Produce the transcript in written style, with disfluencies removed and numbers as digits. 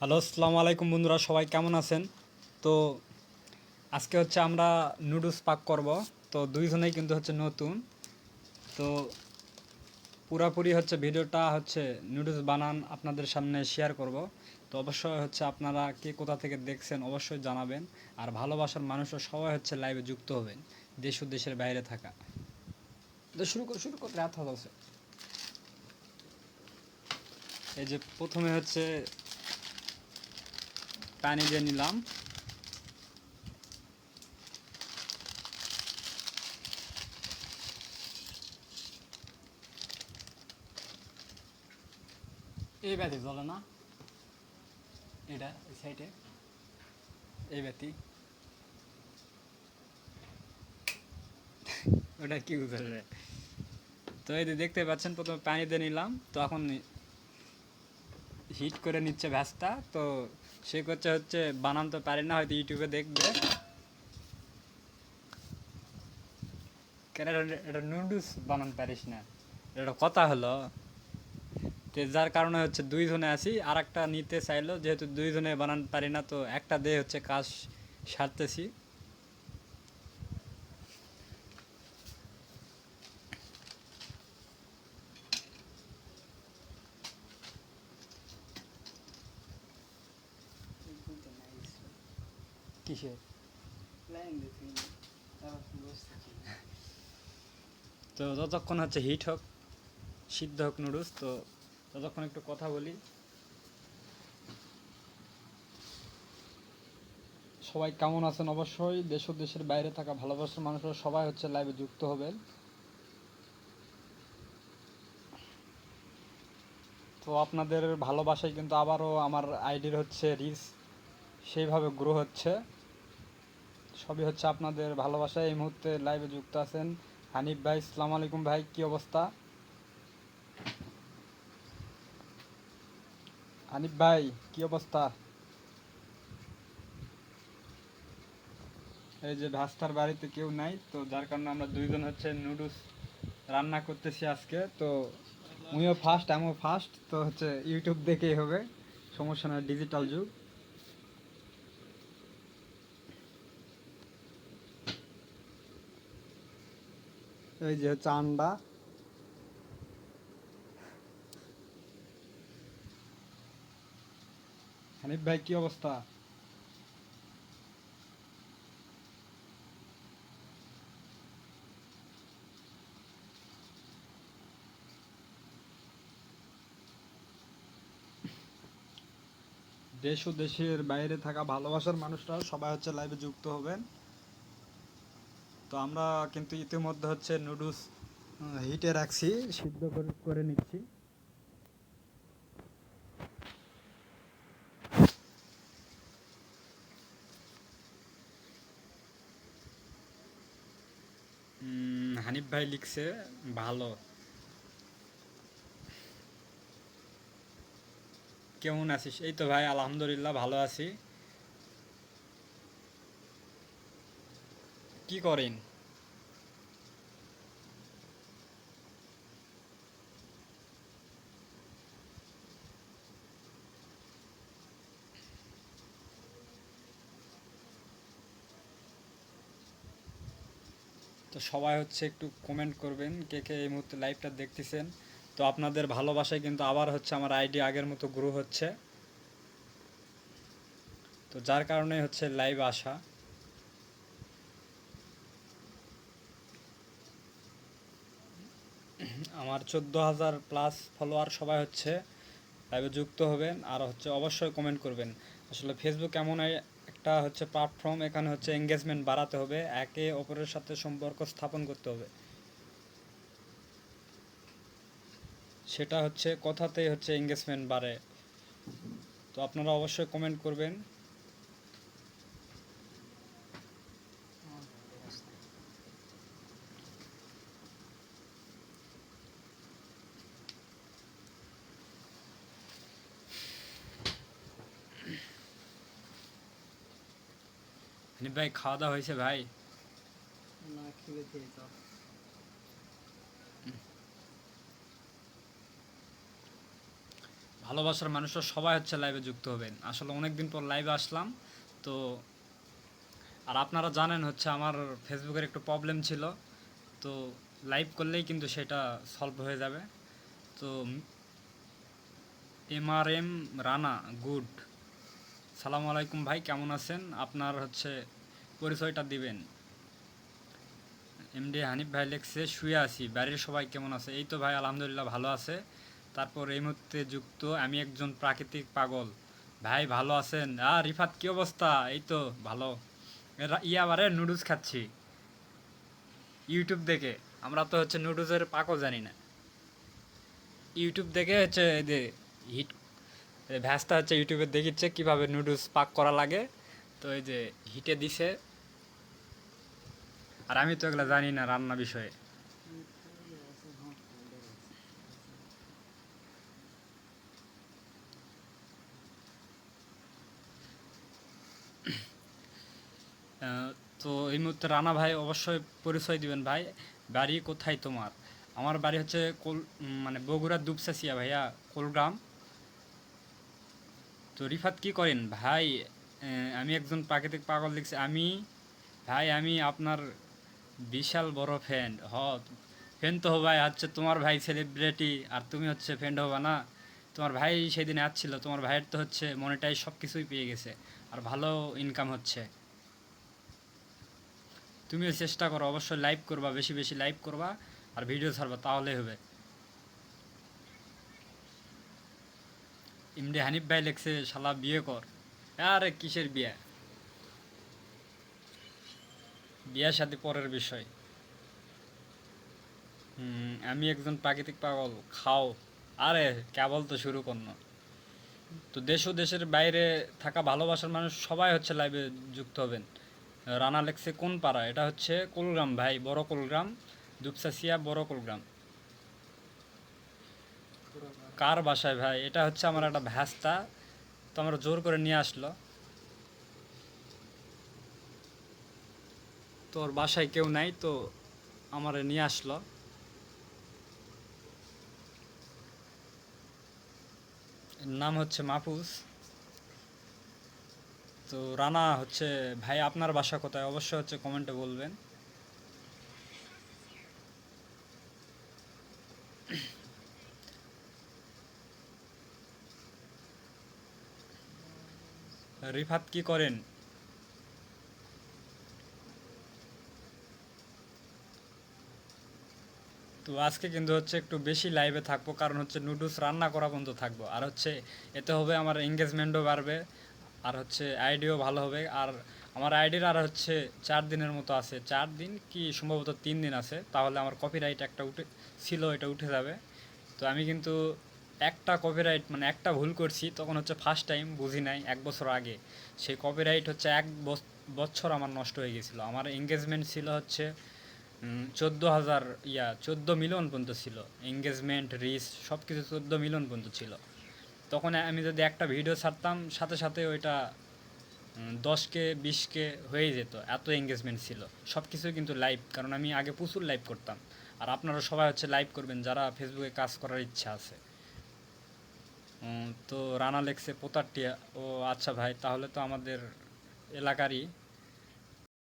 Hello, আসসালামু আলাইকুম বন্ধুরা, সবাই কেমন আছেন? তো আজকে হচ্ছে আমরা নুডলস পাক করব। তো দুইজনেই কিন্তু হচ্ছে নতুন। তো পুরাপুরি হচ্ছে ভিডিওটা হচ্ছে নুডলস বানান আপনাদের সামনে শেয়ার করব। তো অবশ্যই হচ্ছে আপনারা কে কোথা থেকে দেখছেন অবশ্যই জানাবেন। আর ভালোবাসার মানুষরা সবাই হচ্ছে লাইভে যুক্ত হবেন, দেশ ও দেশের বাইরে থাকা। তো শুরু কর রাত হচ্ছে। এই যে প্রথমে হচ্ছে পানি দিয়ে নিলাম। এই ব্যাধি জ্বলে না, এটা ওই সাইডে এই ব্যাতি, ওটা কি বুঝাবে? তো এই যে দেখতে পাচ্ছেন প্রথমে পানি দিয়ে নিলাম, তো এখন হিট করে নিচ্ছে ভ্যাসটা। তো সে করছে হচ্ছে বানান তো পারি না, হয়তো ইউটিউবে দেখবে। কেন এটা নুডলস বানান পারিস না, এটা কথা হলো। তো যার কারণে হচ্ছে দুইজনে আছি, আর একটা নিতে চাইলো, যেহেতু দুইজনে বানান পারি না তো একটা দিয়ে হচ্ছে কাজ সারতেছি। কিসে? তো ততক্ষণ হচ্ছে হিট হোক, সিদ্ধ হোক নুডলস। তো ততক্ষণ একটু কথা বলি। সবাই কেমন আছেন? অবশ্যই দেশ ও দেশের বাইরে থাকা ভালোবাসার মানুষরা সবাই হচ্ছে লাইভে যুক্ত হবেন। তো আপনাদের ভালোবাসায় কিন্তু আবারও আমার আইডির হচ্ছে রিচ সেইভাবে গ্রো হচ্ছে। সবই হচ্ছে আপনাদের ভালোবাসায়। এই মুহূর্তে লাইভে যুক্ত আছেন হানিফ ভাই। আসসালামু আলাইকুম ভাই, কি অবস্থা? হানিফ ভাই, কি অবস্থা? এই যে ভাস্তার বাড়িতে কেউ নাই, তো যার কারণে আমরা দুইজন হচ্ছে নুডলস রান্না করতেছি আজকে। তো উনিও ফার্স্ট, আমিও ফার্স্ট, তো হচ্ছে ইউটিউব দেখেই হবে, সমস্যা নয়, ডিজিটাল যুগ। এই যে হচ্ছে আন্ডা। হানিফ ভাই, কি অবস্থা? দেশ ও দেশের বাইরে থাকা ভালোবাসার মানুষরা সবাই হচ্ছে লাইভে যুক্ত হবেন। তো আমরা কিন্তু ইতিমধ্যে হচ্ছে নুডলস হিটে রাখছি, সিদ্ধ করে করে নিচ্ছি। হানিফ ভাই লিখছে ভালো। কেমন আছিস? এই তো ভাই, আলহামদুলিল্লাহ ভালো আছি। কি করেন? তো সবাই হচ্ছে একটু কমেন্ট করবেন কে কে এই মুহূর্তে লাইভটা দেখতেছেন। তো আপনাদের ভালোবাসায় কিন্তু আবার হচ্ছে আমার আইডি আগের মতো গ্রো হচ্ছে। তো যার কারণে হচ্ছে লাইভ আসা। আমার 14,000 প্লাস ফলোয়ার, সবাই হচ্ছে লাইভে যুক্ত হবেন আর হচ্ছে অবশ্যই কমেন্ট করবেন। আসলে ফেসবুক এমন একটা হচ্ছে প্ল্যাটফর্ম, এখানে হচ্ছে এঙ্গেজমেন্ট বাড়াতে হবে, একে অপরের সাথে সম্পর্ক স্থাপন করতে হবে। সেটা হচ্ছে কথাতেই হচ্ছে এঙ্গেজমেন্ট বাড়ে। তো আপনারা অবশ্যই কমেন্ট করবেন। হানিফ ভাই, খাওয়া দাওয়া হয়েছে ভাই? ভালোবাসার মানুষরা সবাই হচ্ছে লাইভে যুক্ত হবেন। আসলে অনেক দিন পর লাইভে আসলাম। তো আর আপনারা জানেন হচ্ছে আমার ফেসবুকের একটু প্রবলেম ছিল। তো লাইভ করলেই কিন্তু সেটা সলভ হয়ে যাবে। তো MRM রানা গুড, সালামু আলাইকুম ভাই, কেমন আছেন? আপনার হচ্ছে পরিচয়টা দিবেন। MD হানিফ ভাই লেখছে শুয়ে আছি, বাড়ির সবাই কেমন আছে? এই তো ভাই আলহামদুলিল্লাহ ভালো আছে। তারপর এই মুহূর্তে যুক্ত আমি একজন প্রাকৃতিক পাগল ভাই, ভালো আছেন? রিফাত কি অবস্থা? এই তো ভালো। বারে নুডলস খাচ্ছি ইউটিউব দেখে। আমরা তো হচ্ছে নুডলসের পাকও জানি না, ইউটিউব দেখে হচ্ছে এই যে হিট ভ্যাসটা হচ্ছে ইউটিউবে দেখিচ্ছে কিভাবে নুডলস পাক করা লাগে। তো এই যে হিটে দিছে, আর আমি তো এগুলো জানি না রান্না বিষয়ে। আহ, তো এই মুহূর্তে রানা ভাই অবশ্যই পরিচয় দিবেন ভাই। বাড়ি কোথায় তোমার? আমার বাড়ি হচ্ছে মানে বগুড়া দুপচাচিয়া ভাইয়া, কোলগ্রাম। তো রিফাত কি করেন ভাই? আমি একজন প্রাকৃতিক পাগল লিখছি আমি। ভাই আমি আপনার বিশাল বড় ফ্যান। ফ্যান তো ভাই হচ্ছে তোমার ভাই সেলিব্রিটি, আর তুমি হচ্ছে ফ্যান হবা না? তোমার ভাই সেদিন আসছিল, তোমার ভাইয়ের তো হচ্ছে মনিটাইজ সব কিছুই পেয়ে গেছে, আর ভালো ইনকাম হচ্ছে। তুমিও চেষ্টা করো, অবশ্যই লাইভ করবা, বেশি বেশি লাইভ করবা আর ভিডিও ছাড়বা, তাহলেই হবে। এমডি হানিফ ভাই লেখছে শালা বিয়ে কর। আরে কিসের বিয়ে? বিয়ের সাথে পরের বিষয়। আমি একজন প্রাকৃতিক পাগল খাও। আরে কেবল তো শুরু করনো। তো দেশ ও দেশের বাইরে থাকা ভালোবাসার মানুষ সবাই হচ্ছে লাইভে যুক্ত হবেন। রানা লেখছে কোন পাড়া? এটা হচ্ছে কুলগ্রাম ভাই, বড় কুলগ্রাম, দুপচাচিয়া বড় কুলগ্রাম। কার বাসায় ভাই? এটা হচ্ছে আমার একটা ভ্যাস্তা, তো আমার জোর করে নিয়ে আসলো। তোর বাসায় কেউ নাই তো আমার নিয়ে আসলো। এর নাম হচ্ছে মাহফুজ। তো রানা হচ্ছে ভাই আপনার বাসা কোথায়? অবশ্যই হচ্ছে কমেন্টে বলবেন। রিফাত কি করেন? তো আজকে কিন্তু হচ্ছে একটু বেশি লাইভে থাকবো, কারণ হচ্ছে নুডলস রান্না করা পর্যন্ত থাকবো, আর হচ্ছে এতে হবে আমার এঙ্গেজমেন্টও বাড়বে, আর হচ্ছে আইডিও ভালো হবে। আর আমার আইডির আর হচ্ছে 4 দিনের মতো আছে, 4 দিন কি সম্ভবত 3 দিন আছে, তাহলে আমার কপিরাইট একটা উঠে ছিল, এটা উঠে যাবে। তো আমি কিন্তু একটা কপিরাইট মানে একটা ভুল করছি, তখন হচ্ছে ফার্স্ট টাইম বুঝি নাই 1 বছর আগে। সেই কপিরাইট হচ্ছে 1 বছর আমার নষ্ট হয়ে গেছিলো। আমার এঙ্গেজমেন্ট ছিল হচ্ছে 14,000, 14 মিলিয়ন পর্যন্ত ছিল এঙ্গেজমেন্ট, রিচ সব কিছু 14 মিলিয়ন পর্যন্ত ছিল। তখন আমি যদি একটা ভিডিও ছাড়তাম সাথে সাথে ওইটা 10K 20K হয়ে যেত, এত এঙ্গেজমেন্ট ছিল। সব কিছুই কিন্তু লাইভ, কারণ আমি আগে প্রচুর লাইভ করতাম। আর আপনারা সবাই হচ্ছে লাইভ করবেন যারা ফেসবুকে কাজ করার ইচ্ছা আছে। তো রানা লেখছে পোতারটিয়া। ও আচ্ছা ভাই, তাহলে তো আমাদের এলাকারই।